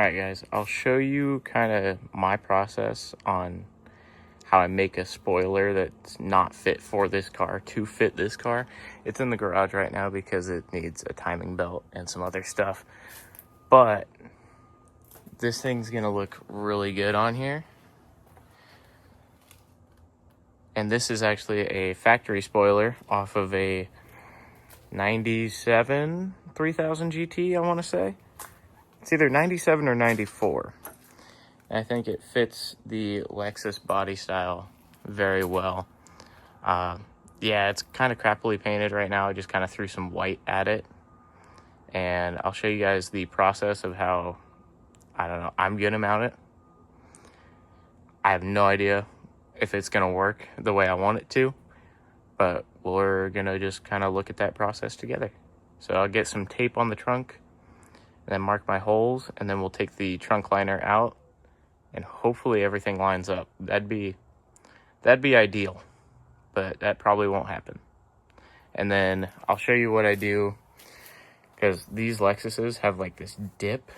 Alright guys, I'll show you kind of my process on how I make a spoiler that's not fit for this car to fit this car. It's in the garage right now because it needs a timing belt and some other stuff. But this thing's gonna look really good on here. And this is actually a factory spoiler off of a 97 3000 GT, I want to say. It's either 97 or 94. And I think it fits the Lexus body style very well. Yeah, it's kind of crappily painted right now. I just kind of threw some white at it. And I'll show you guys the process of how, I don't know, I'm going to mount it. I have no idea if it's going to work the way I want it to. But we're going to just kind of look at that process together. So I'll get some tape on the trunk, and then mark my holes, and then we'll take the trunk liner out, and hopefully everything lines up. That'd be ideal, but that probably won't happen. And then I'll show you what I do, because these Lexuses have like this dip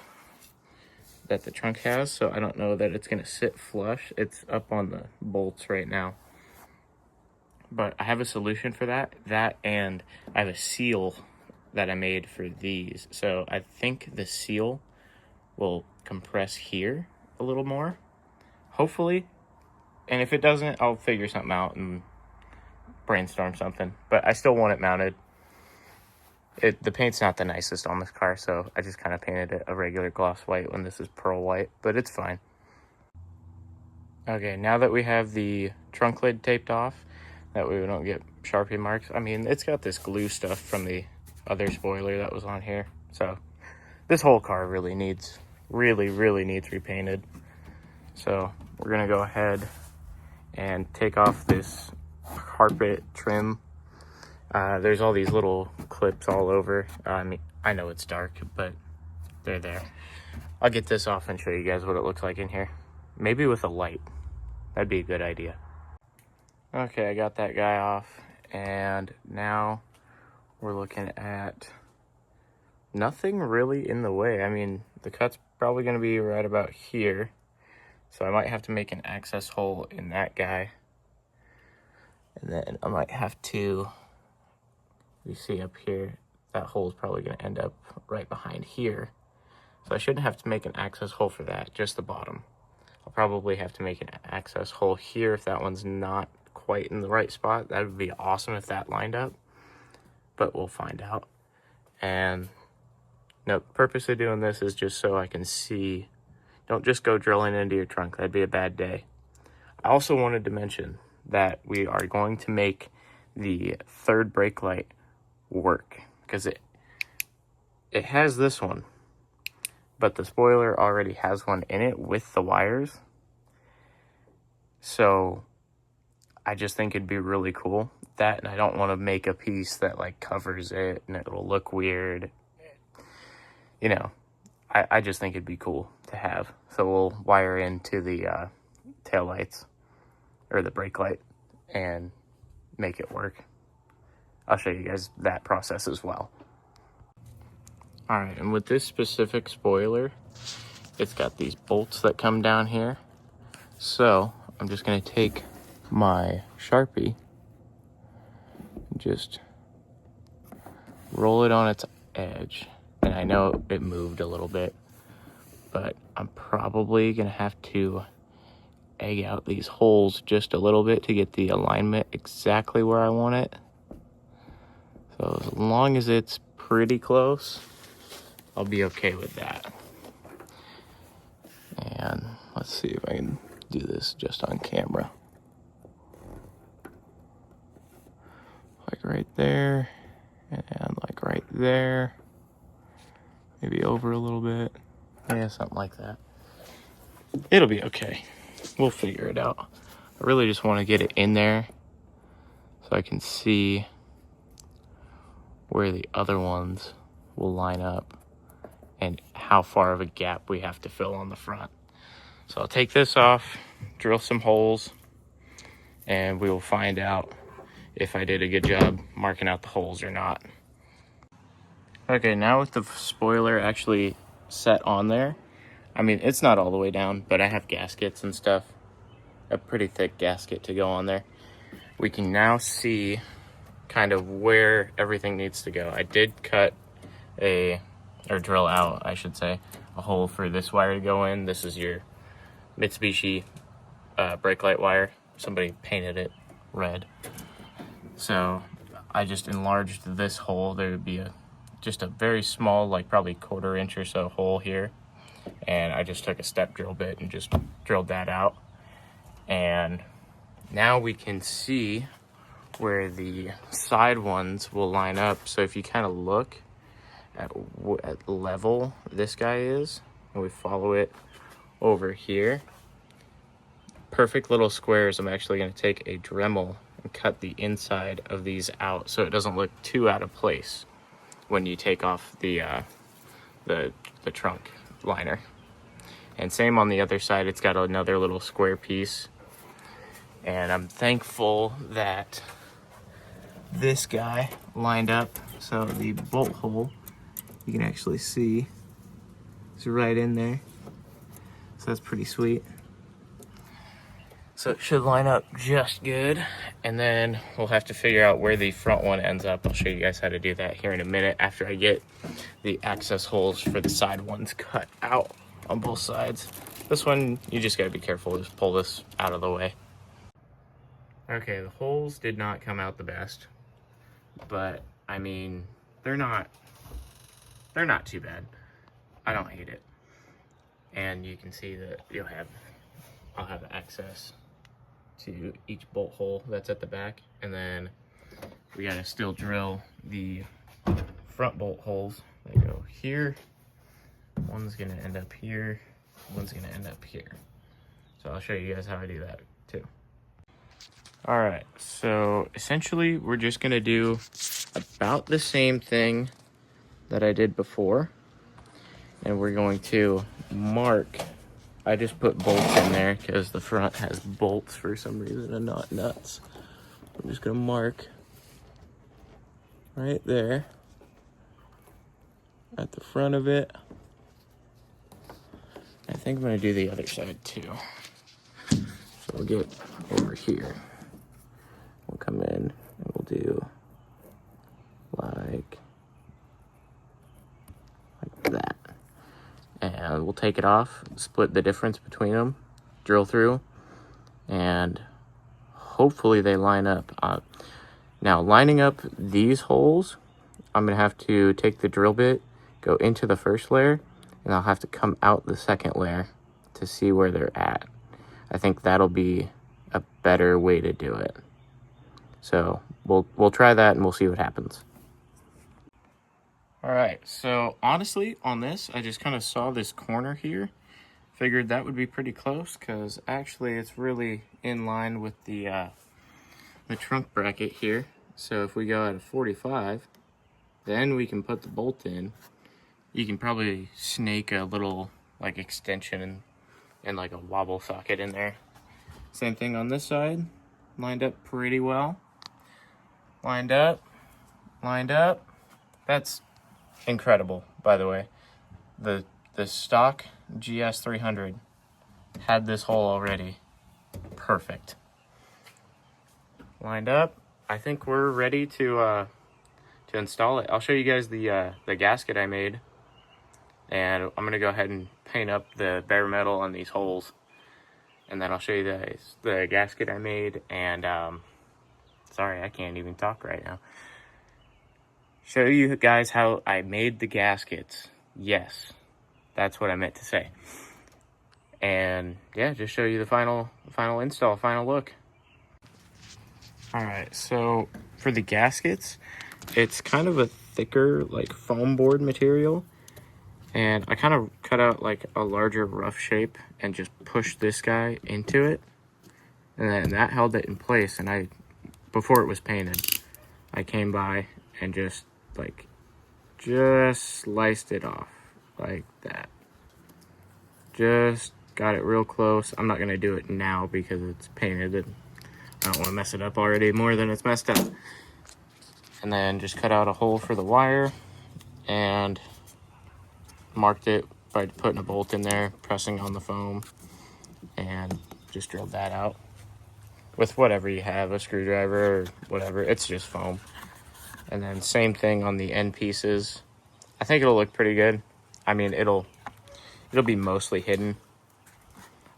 that the trunk has, so I don't know that it's going to sit flush. It's up on the bolts right now. But I have a solution for that, and I have a seal that I made for these. So I think the seal will compress here a little more, hopefully. And if it doesn't, I'll figure something out and brainstorm something. But I still want it mounted. The paint's not the nicest on this car, so I just kind of painted it a regular gloss white when this is pearl white, but it's fine. Okay, now that we have the trunk lid taped off, that way we don't get Sharpie marks. I mean, it's got this glue stuff from the other spoiler that was on here. So this whole car really needs repainted. So we're gonna go ahead and take off this carpet trim. There's all these little clips all over. I mean, I know it's dark, but they're there. I'll get this off and show you guys what it looks like in here. Maybe with a light. That'd be a good idea. Okay, I got that guy off, and now we're looking at nothing really in the way. I mean, the cut's probably going to be right about here, so I might have to make an access hole in that guy. And then I might have to, you see up here, that hole is probably going to end up right behind here. So I shouldn't have to make an access hole for that, just the bottom. I'll probably have to make an access hole here if that one's not quite in the right spot. That would be awesome if that lined up, but we'll find out. And no, the purpose of doing this is just so I can see. Don't just go drilling into your trunk. That'd be a bad day. I also wanted to mention that we are going to make the third brake light work, because it has this one, but the spoiler already has one in it with the wires. So I just think it'd be really cool, that, and I don't want to make a piece that like covers it and it'll look weird. You know, I just think it'd be cool to have. So we'll wire into the tail lights, or the brake light, and make it work. I'll show you guys that process as well. All right, and with this specific spoiler, it's got these bolts that come down here. So I'm just gonna take my Sharpie and just roll it on its edge. And I know it moved a little bit, but I'm probably gonna have to egg out these holes just a little bit to get the alignment exactly where I want it. So as long as it's pretty close, I'll be okay with that. And let's see if I can do this just on camera. Like right there, and like right there. Maybe over a little bit. Yeah, something like that. It'll be okay. We'll figure it out. I really just want to get it in there so I can see where the other ones will line up and how far of a gap we have to fill on the front. So I'll take this off, drill some holes, and we will find out if I did a good job marking out the holes or not. Okay, now with the spoiler actually set on there, I mean, it's not all the way down, but I have gaskets and stuff. A pretty thick gasket to go on there. We can now see kind of where everything needs to go. I did cut or drill out, I should say, a hole for this wire to go in. This is your Mitsubishi brake light wire. Somebody painted it red. So I just enlarged this hole. There would be just a very small, like probably 1/4 inch or so hole here. And I just took a step drill bit and just drilled that out. And now we can see where the side ones will line up. So if you kind of look at what level this guy is, and we follow it over here, perfect little squares. I'm actually going to take a Dremel and cut the inside of these out so it doesn't look too out of place when you take off the trunk liner. And same on the other side, it's got another little square piece. And I'm thankful that this guy lined up, so the bolt hole, you can actually see it's right in there. So that's pretty sweet. So it should line up just good. And then we'll have to figure out where the front one ends up. I'll show you guys how to do that here in a minute after I get the access holes for the side ones cut out on both sides. This one, you just gotta be careful, just pull this out of the way. Okay, the holes did not come out the best, but I mean, they're not too bad. I don't hate it. And you can see that I'll have access to each bolt hole that's at the back. And then we gotta still drill the front bolt holes that go here. One's gonna end up here, one's gonna end up here. So I'll show you guys how I do that too. All right, so essentially we're just gonna do about the same thing that I did before. And we're going to mark, I just put bolts in there because the front has bolts for some reason and not nuts. I'm just gonna mark right there at the front of it. I think I'm gonna do the other side too. So we'll get over here. We'll come in and we'll do like that. And we'll take it off, split the difference between them, drill through, and hopefully they line up. Now, lining up these holes, I'm gonna have to take the drill bit, go into the first layer, and I'll have to come out the second layer to see where they're at. I think that'll be a better way to do it. So we'll try that and we'll see what happens. All right, so honestly on this, I just kind of saw this corner here. Figured that would be pretty close because actually it's really in line with the trunk bracket here. So if we go at a 45, then we can put the bolt in. You can probably snake a little like extension and like a wobble socket in there. Same thing on this side, lined up pretty well. Lined up. That's incredible, by the way. The stock Gs300 had this hole already. Perfect. Lined up. I think we're ready to install it. I'll show you guys the gasket I made, and I'm gonna go ahead and paint up the bare metal on these holes, and then I'll show you guys the gasket I made. And sorry, I can't even talk right now. Show you guys how I made the gaskets. Yes, that's what I meant to say. And yeah, just show you the final install, final look. All right, so for the gaskets, it's kind of a thicker like foam board material, and I kind of cut out like a larger rough shape and just pushed this guy into it, and then that held it in place. And before it was painted, I came by and just sliced it off like that. Just got it real close. I'm not gonna do it now because it's painted and I don't want to mess it up already more than it's messed up. And then just cut out a hole for the wire and marked it by putting a bolt in there, pressing on the foam, and just drilled that out with whatever you have, a screwdriver or whatever. It's just foam. And then same thing on the end pieces. I think it'll look pretty good. I mean, it'll be mostly hidden.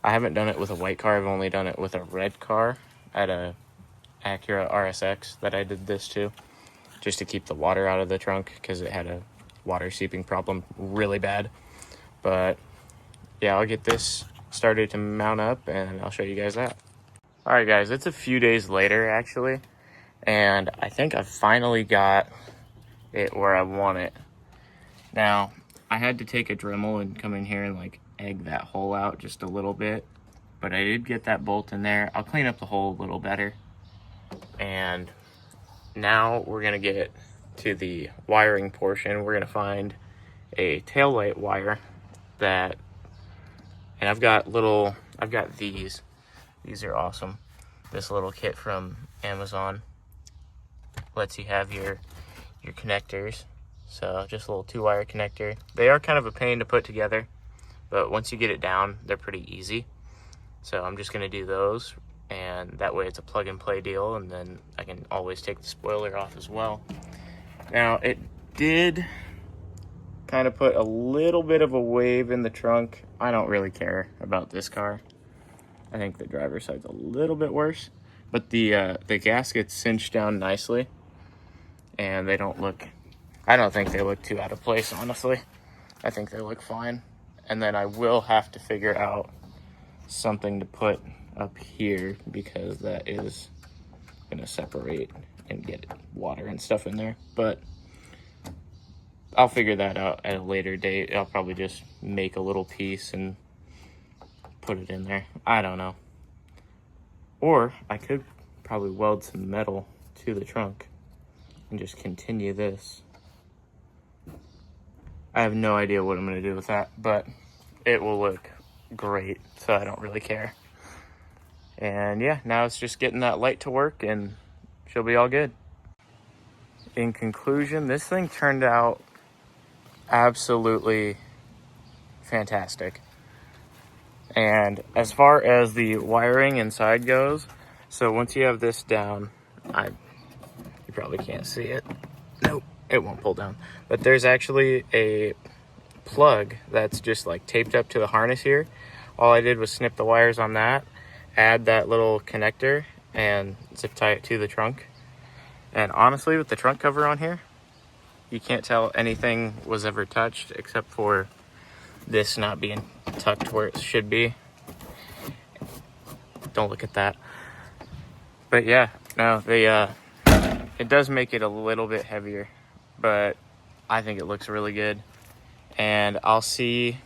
I haven't done it with a white car. I've only done it with a red car at a Acura RSX that I did this to, just to keep the water out of the trunk because it had a water seeping problem really bad. But yeah, I'll get this started to mount up and I'll show you guys that. All right, guys, it's a few days later actually, and I think I finally got it where I want it. Now, I had to take a Dremel and come in here and like egg that hole out just a little bit, but I did get that bolt in there. I'll clean up the hole a little better. And now we're gonna get to the wiring portion. We're gonna find a taillight wire and I've got these. These are awesome. This little kit from Amazon lets you have your connectors. So just a little 2-wire connector. They are kind of a pain to put together, but once you get it down, they're pretty easy. So I'm just gonna do those, and that way it's a plug and play deal, and then I can always take the spoiler off as well. Now, it did kind of put a little bit of a wave in the trunk. I don't really care about this car. I think the driver's side's a little bit worse, but the gaskets cinch down nicely, and they don't look, I don't think they look too out of place, honestly. I think they look fine. And then I will have to figure out something to put up here because that is gonna separate and get water and stuff in there. But I'll figure that out at a later date. I'll probably just make a little piece and put it in there. I don't know. Or I could probably weld some metal to the trunk and just continue this. I have no idea what I'm gonna do with that, but it will look great, so I don't really care. And yeah, now it's just getting that light to work and she'll be all good. In conclusion, this thing turned out absolutely fantastic. And as far as the wiring inside goes, so once you have this down, you probably can't see it. Nope, it won't pull down. But there's actually a plug that's just like taped up to the harness here. All I did was snip the wires on that, add that little connector, and zip tie it to the trunk. And honestly, with the trunk cover on here, you can't tell anything was ever touched except for this not being tucked where it should be. Don't look at that. But yeah, no, it does make it a little bit heavier, but I think it looks really good. And I think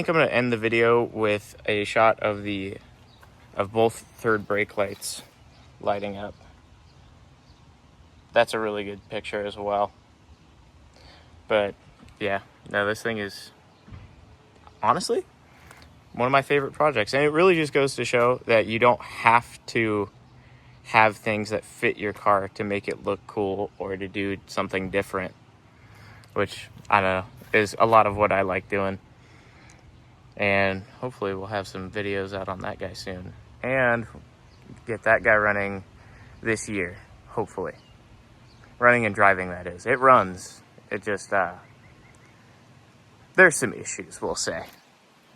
I'm gonna end the video with a shot of both third brake lights lighting up. That's a really good picture as well. But yeah, no, this thing is honestly one of my favorite projects. And it really just goes to show that you don't have to have things that fit your car to make it look cool or to do something different, which I don't know, is a lot of what I like doing. And hopefully we'll have some videos out on that guy soon and get that guy running this year, hopefully. Running and driving, that is. It runs. It just, there's some issues, we'll say.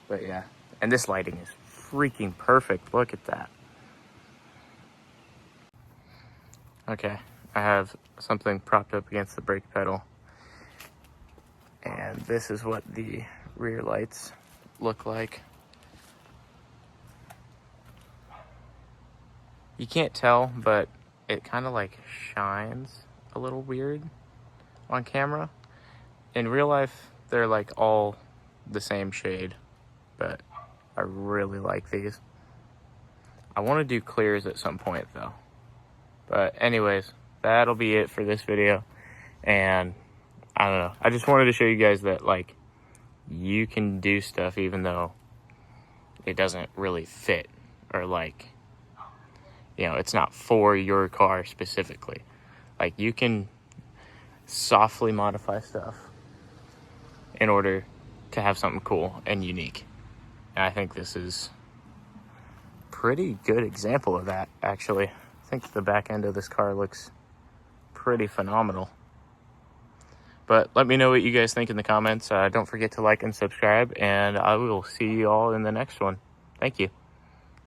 But yeah, and this lighting is freaking perfect. Look at that. Okay, I have something propped up against the brake pedal. And this is what the rear lights look like. You can't tell, but it kind of like shines a little weird on camera. In real life, they're like all the same shade, but I really like these. I want to do clears at some point though. But anyways, that'll be it for this video. And I don't know, I just wanted to show you guys that like you can do stuff even though it doesn't really fit, or like, you know, it's not for your car specifically. Like you can softly modify stuff in order to have something cool and unique. And I think this is a pretty good example of that, actually. I think the back end of this car looks pretty phenomenal. But let me know what you guys think in the comments. Don't forget to like and subscribe, and I will see you all in the next one. Thank you.